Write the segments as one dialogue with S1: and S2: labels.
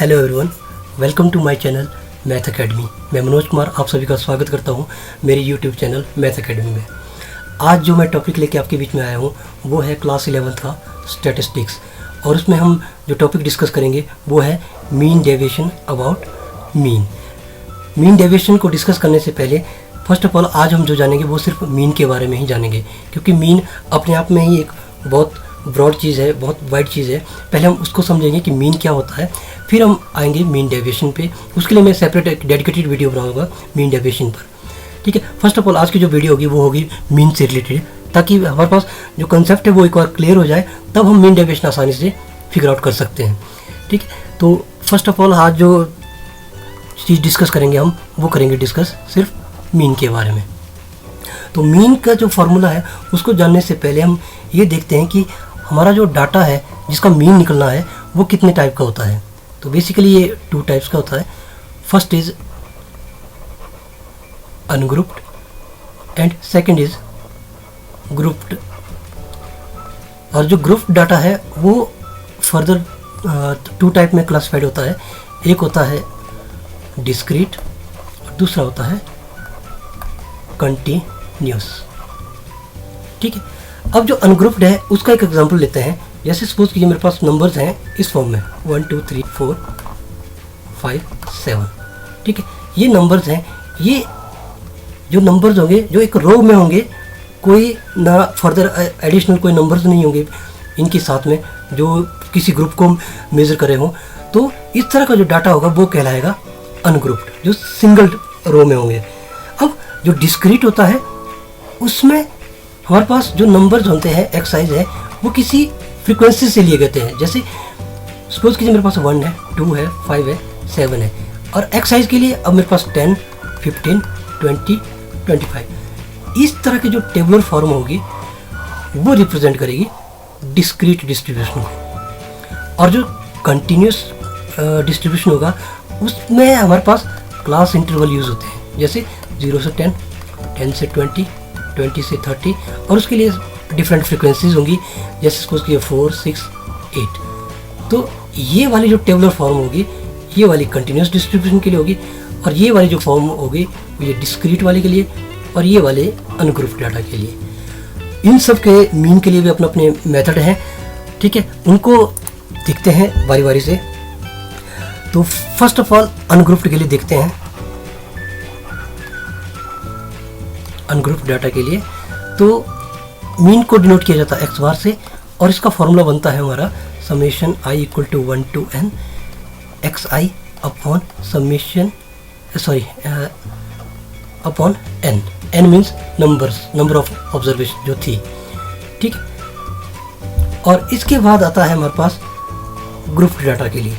S1: Hello everyone, welcome to my channel math academy. मैं मनोज कुमार आप सभी का स्वागत करता हूं मेरे यूट्यूब चैनल मैथ एकेडमी में। आज जो मैं टॉपिक लेके आपके बीच में आया हूं वो है क्लास 11th का स्टैटिस्टिक्स, और उसमें हम जो टॉपिक डिस्कस करेंगे वो है mean deviation about mean. Mean deviation को डिस्कस करने से पहले फर्स्ट ऑफ ऑल आज हम जो जानेंगे वो सिर्फ मीन के बारे में ही जानेंगे, क्योंकि मीन अपने आप में ही एक बहुत ब्रॉड चीज़ है, बहुत वाइड चीज़ है। पहले हम उसको समझेंगे कि मीन क्या होता है, फिर हम आएंगे मीन डेविएशन पे। उसके लिए मैं सेपरेट एक डेडिकेटेड वीडियो बनाऊंगा मीन डेविएशन पर। ठीक है, फर्स्ट ऑफ ऑल आज की जो वीडियो होगी वो होगी मीन से रिलेटेड, ताकि हमारे पास जो कंसेप्ट है वो एक बार क्लियर हो जाए, तब हम मीन डेविएशन आसानी से फिगर आउट कर सकते हैं। ठीक है, तो फर्स्ट ऑफ ऑल आज जो चीज़ डिस्कस करेंगे हम वो करेंगे डिस्कस सिर्फ मीन के बारे में। तो मीन का जो फार्मूला है उसको जानने से पहले हम ये देखते हैं कि हमारा जो डाटा है जिसका मीन निकलना है वो कितने टाइप का होता है। तो बेसिकली ये 2 टाइप्स का होता है। First is ungrouped and second is grouped. और जो ग्रुप्ड डाटा है वो फर्दर 2 टाइप में क्लासिफाइड होता है। एक होता है डिस्क्रीट और दूसरा होता है कंटिन्यूस। ठीक है, अब जो अनग्रुप्ड है उसका एक एग्जांपल लेते हैं। जैसे सपोज कीजिए मेरे पास नंबर्स हैं इस फॉर्म में 1 2 3 4 5 7। ठीक है, ये नंबर्स हैं। ये जो नंबर्स होंगे जो एक रो में होंगे, कोई ना फर्दर एडिशनल कोई नंबर्स नहीं होंगे इनके साथ में जो किसी ग्रुप को मेजर करे हों। तो इस तरह का जो डाटा होगा वो कहलाएगा अनग्रुप्ड, जो सिंगल रो में होंगे। अब जो डिस्क्रीट होता है उसमें हमारे पास जो नंबर्स होते हैं एक्साइज है वो किसी फ्रीक्वेंसी से लिए गए हैं। जैसे सपोज कीजिए मेरे पास 1 है, 2 है, 5 है, 7 है, और एक्साइज के लिए अब मेरे पास 10 15 20 25। इस तरह की जो टेबुलर फॉर्म होगी वो रिप्रेजेंट करेगी डिस्क्रीट डिस्ट्रीब्यूशन को। और जो कंटिन्यूस डिस्ट्रीब्यूशन होगा उसमें हमारे पास क्लास इंटरवल यूज़ होते हैं। जैसे 0 से 10, 10 से 20, 20 से 30, और उसके लिए डिफरेंट फ्रिक्वेंसीज होंगी। जैसे सपोज कीजिए 4 6 8। तो ये वाली जो टेबुलर फॉर्म होगी ये वाली कंटिन्यूस डिस्ट्रीब्यूशन के लिए होगी, और ये वाली जो फॉर्म होगी वो ये डिस्क्रीट वाले के लिए, और ये वाले अनग्रुप्ड डाटा के लिए। इन सब के मीन के लिए भी अपने अपने मेथड हैं। ठीक है, उनको देखते हैं बारी बारी से। तो फर्स्ट ऑफ ऑल अनग्रुप्ड के लिए देखते हैं। अनग्रुप्ड डाटा के लिए तो मीन को डिनोट किया जाता है एक्स बार से, और इसका फॉर्मूला बनता है हमारा summation i equal to 1 to n x I upon summation upon n। n means number of observation जो थी। ठीक है, और इसके बाद आता है हमारे पास ग्रुप्ड डाटा के लिए।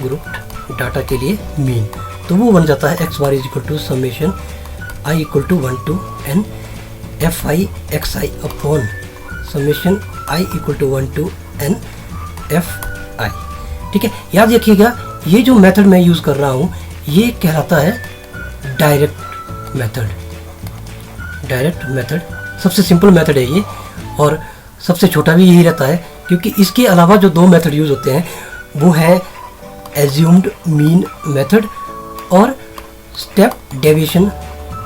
S1: ग्रुप्ड डाटा के लिए मीन तो वो बन जाता है x bar is equal to summation i equal to 1 to n F I x I upon summation i equal to 1 to n F i. ठीक है, याद रखिएगा ये जो मेथड मैं यूज़ कर रहा हूँ ये कहलाता है डायरेक्ट मेथड। डायरेक्ट मेथड सबसे सिंपल मेथड है ये, और सबसे छोटा भी यही रहता है, क्योंकि इसके अलावा जो 2 मेथड यूज़ होते हैं वो है एज्यूम्ड मीन मेथड और स्टेप डेविएशन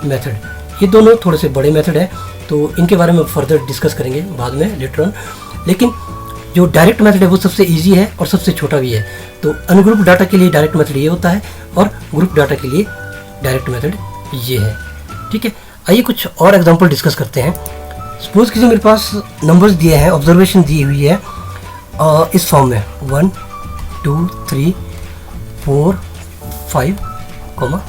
S1: मेथड। ये दोनों थोड़े से बड़े मेथड हैं, तो इनके बारे में फर्दर डिस्कस करेंगे बाद में लेटर ऑन। लेकिन जो डायरेक्ट मेथड है वो सबसे इजी है और सबसे छोटा भी है। तो अनग्रुप डाटा के लिए डायरेक्ट मेथड ये होता है, और ग्रुप डाटा के लिए डायरेक्ट मेथड ये है। ठीक है, आइए कुछ और एग्जांपल डिस्कस करते हैं। सपोज कीजिए मेरे पास नंबर्स दिए हैं, ऑब्जर्वेशन दी हुई है इस फॉर्म में 1 2 3 4 5,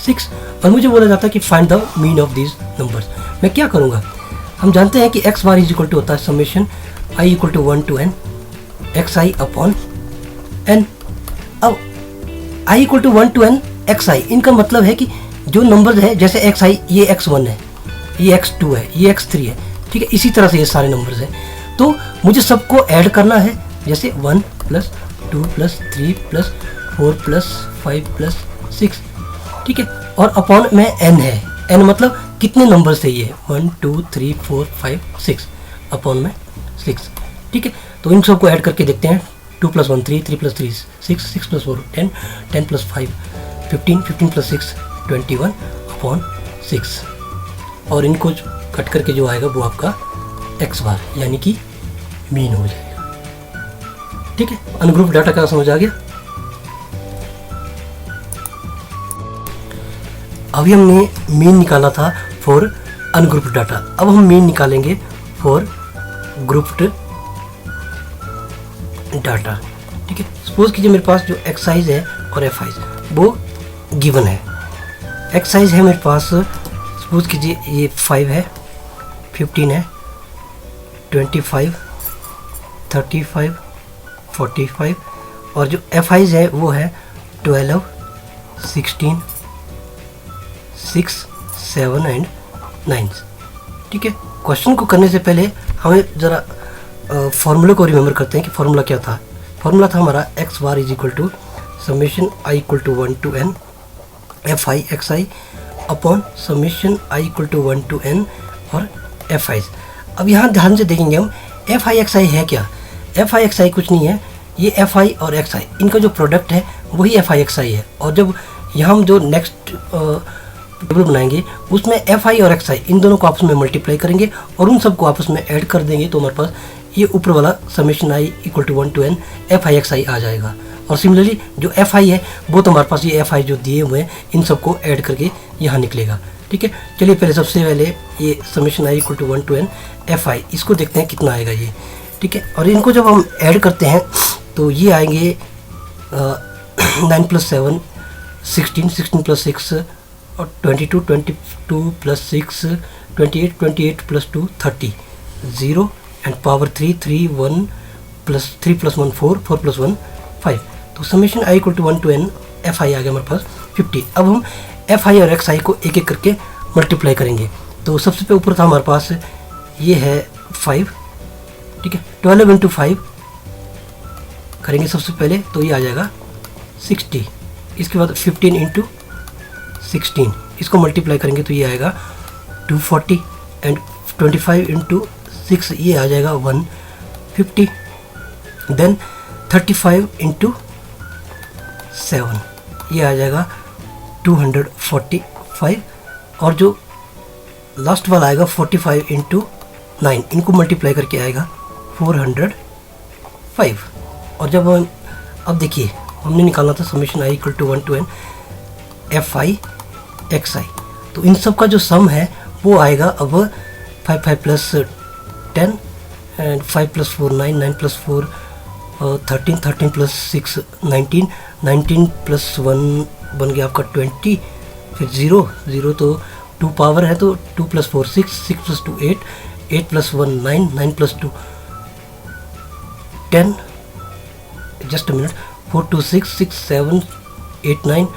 S1: 6, और मुझे बोला जाता है कि find the mean of these numbers. मैं क्या करूँगा, हम जानते हैं कि X bar is equal to होता है summation i equal to 1 to n x I upon n। अब i equal to 1 to n x I, इनका मतलब है कि जो नंबर्स है जैसे एक्स आई ये x1 है, ये x2 है, ये x3 है। ठीक है, इसी तरह से ये सारे नंबर्स हैं। तो मुझे सबको ऐड करना है, जैसे 1 + 2 + 3 + 4 + 5 + 6। ठीक है, और अपॉन में n है। n मतलब कितने नंबर से ये 1 2 3 4 5 6 अपॉन में 6। ठीक है, तो इन सबको ऐड करके देखते हैं 2 + 1 3, 3 + 3 6, 6 + 4 10, 10 + 5 15, 15 + 6 21/6। और इनको कट करके जो आएगा वो आपका एक्स बार यानी कि मीन हो जाएगा। ठीक है, अनग्रुप डाटा का समझ आ गया। अभी हमने मीन निकाला था फॉर अनग्रुप्ड डाटा, अब हम मीन निकालेंगे फॉर ग्रुप्ड डाटा। ठीक है, सपोज कीजिए मेरे पास जो एक्साइज है और एफआईज वो गिवन है। एक्साइज है मेरे पास, सपोज कीजिए ये 5 है, 15 है, 25, 35, 45 और जो एफआईज है वो है 12, 16, 6, 7 एंड 9। ठीक है, क्वेश्चन को करने से पहले हमें ज़रा फॉर्मूले को रिमेंबर करते हैं कि फॉर्मूला क्या था। फॉर्मूला था हमारा x bar is equal to summation I equal to 1 to n F I x I upon summation I equal to 1 to n और एफ आई। अब यहाँ ध्यान से देखेंगे हम एफ आई एक्स आई है क्या। एफ आई एक्स आई कुछ नहीं है, ये एफ आई और एक्स आई इनका जो प्रोडक्ट है वही एफ आई एक्स आई है। और जब यहाँ हम जो नेक्स्ट टेबल बनाएंगे उसमें एफ आई और एक्स आई इन दोनों को आपस में मल्टीप्लाई करेंगे और उन सबको आपस में ऐड कर देंगे तो हमारे पास ये ऊपर वाला summation I equal to 1 to n F I x I आ जाएगा। और सिमिलरली जो एफ आई है वो तो हमारे पास ये एफ आई जो दिए हुए हैं इन सबको ऐड करके यहाँ निकलेगा। ठीक है, चलिए पहले सबसे पहले ये summation I equal to 1 to n F i इसको देखते हैं कितना आएगा ये। ठीक है, और इनको जब हम ऐड करते हैं तो ये आएंगे 9 + 7 16, 16 + 6 और 22, 22 + 6 28, 28 + 2 30 0 एंड पावर 3 3 1 + 3 + 1 4 4 + 1 5। तो summation I equal to 1 to n F I आ गया हमारे पास 50। अब हम एफ आई और एक्स आई को एक एक करके मल्टीप्लाई करेंगे। तो सबसे पे ऊपर था हमारे पास ये है 5। ठीक है, 12 × 5 करेंगे सबसे पहले तो ये आ जाएगा 60। इसके बाद 15 × 16 इसको मल्टीप्लाई करेंगे तो ये आएगा 240 एंड 25 × 6 ये आ जाएगा 150। देन 35 × 7 ये आ जाएगा 245 और जो लास्ट वाला आएगा 45 × 9 इनको मल्टीप्लाई करके आएगा 405। और जब हम अब देखिए हमने निकालना था summation I equal to 1 to n F I x I, तो इन सब का जो सम है वो आएगा अब 5 5 + 10 एंड 5 + 4 9 9 + 4 13 13 + 6 19 19 + 1 बन गया आपका 20। फिर 0 0 तो 2 पावर है तो 2 + 4 6 6 + 2 8 8 + 1 9 9 + 2 10 just a minute 4 2 6 6 7 8 9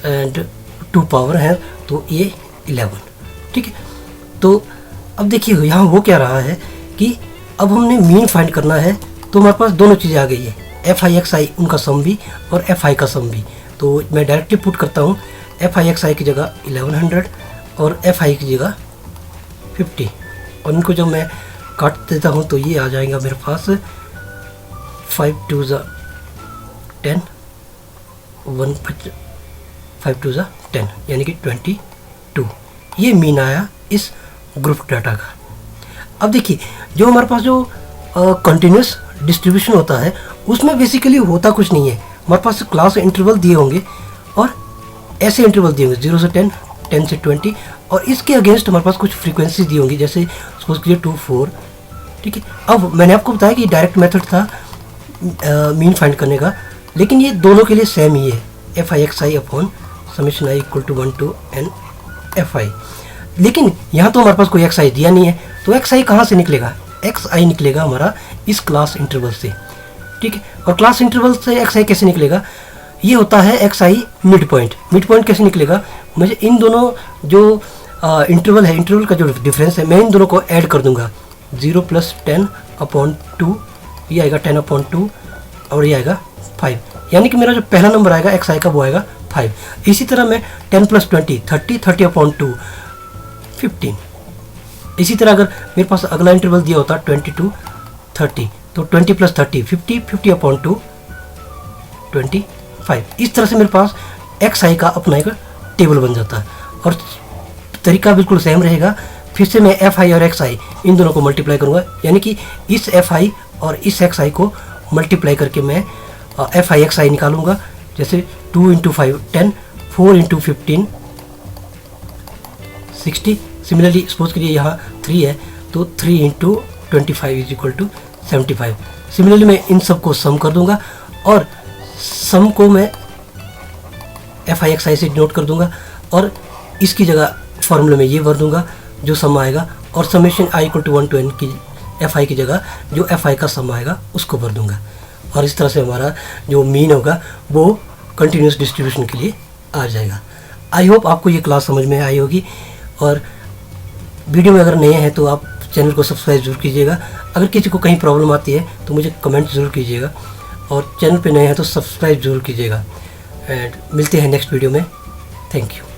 S1: and 2 power है तो ये 11। ठीक है, तो अब देखिए यहाँ वो क्या रहा है कि अब हमने मीन फाइंड करना है तो हमारे पास दोनों चीज़ें आ गई है, एफ आई एक्स आई उनका सम भी और एफ आई का सम भी। तो मैं डायरेक्टली पुट करता हूँ एफ आई एक्स आई की जगह 1100 और एफ आई की जगह 50 और इनको जब मैं काट देता हूँ तो ये आ जाएगा मेरे पास 5 2 10 1 5 2 10 यानी कि 22। ये मीन आया इस ग्रुप डाटा का। अब देखिए जो हमारे पास जो कंटिन्यूस डिस्ट्रीब्यूशन होता है उसमें बेसिकली होता कुछ नहीं है। हमारे पास क्लास इंटरवल दिए होंगे और ऐसे इंटरवल दिए होंगे 0 से 10 10 से 20 और इसके अगेंस्ट हमारे पास कुछ फ्रीक्वेंसी दी होंगी जैसे सपोज कीजिए 2 4। ठीक है, अब मैंने आपको बताया कि डायरेक्ट मेथड था मीन फाइंड करने का, लेकिन ये दोनों के लिए सेम ही है f I x I upon summation I equal to 1 to n F i. लेकिन यहाँ तो हमारे पास कोई एक्स आई दिया नहीं है तो एक्स आई कहाँ से निकलेगा, एक्स आई निकलेगा हमारा इस क्लास इंटरवल से। ठीक है, और क्लास इंटरवल से एक्स आई कैसे निकलेगा, ये होता है एक्स आई मिड पॉइंट। मिड पॉइंट कैसे निकलेगा, मुझे इन दोनों जो इंटरवल है इंटरवल का जो डिफरेंस है मैं इन दोनों को ऐड कर दूंगा 0 + 10/2 ये आएगा 10/2 और ये आएगा 5, यानी कि मेरा जो पहला नंबर आएगा एक्स आई का वो आएगा 5। इसी तरह मैं 10 + 20 30 30/2 15। इसी तरह अगर मेरे पास अगला इंटरवल दिया होता 22 30 तो 20 प्लस 30 50, 50 अपॉन 2 25। इस तरह से मेरे पास एक्स आई का अपना एक टेबल बन जाता है और तरीका बिल्कुल सेम रहेगा। फिर से मैं एफ आई और एक्स आई इन दोनों को मल्टीप्लाई करूँगा, यानी कि इस एफ आई और इस एक्स आई को मल्टीप्लाई करके मैं एफ आई एक्स आई निकालूंगा। जैसे 2 इंटू 5 10, 4 इंटू 15 60। सिमिलरली सपोज करिए यहाँ 3 है तो 3 into 25 is equal to 75। Similarly मैं इन सब को सम कर दूंगा और सम को मैं एफ आई एक्स आई से नोट कर दूंगा और इसकी जगह फॉर्मूले में ये भर दूंगा जो सम आएगा, और summation I equal to 1 to n की एफ आई की जगह जो एफ आई का सम आएगा उसको भर दूंगा। और इस तरह से हमारा जो मीन होगा वो कंटिन्यूस डिस्ट्रीब्यूशन के लिए आ जाएगा। आई होप आपको ये क्लास समझ में आई होगी, और वीडियो में अगर नए हैं तो आप चैनल को सब्सक्राइब जरूर कीजिएगा। अगर किसी को कहीं प्रॉब्लम आती है तो मुझे कमेंट ज़रूर कीजिएगा, और चैनल पे नए हैं तो सब्सक्राइब जरूर कीजिएगा। एंड मिलते हैं नेक्स्ट वीडियो में। Thank you.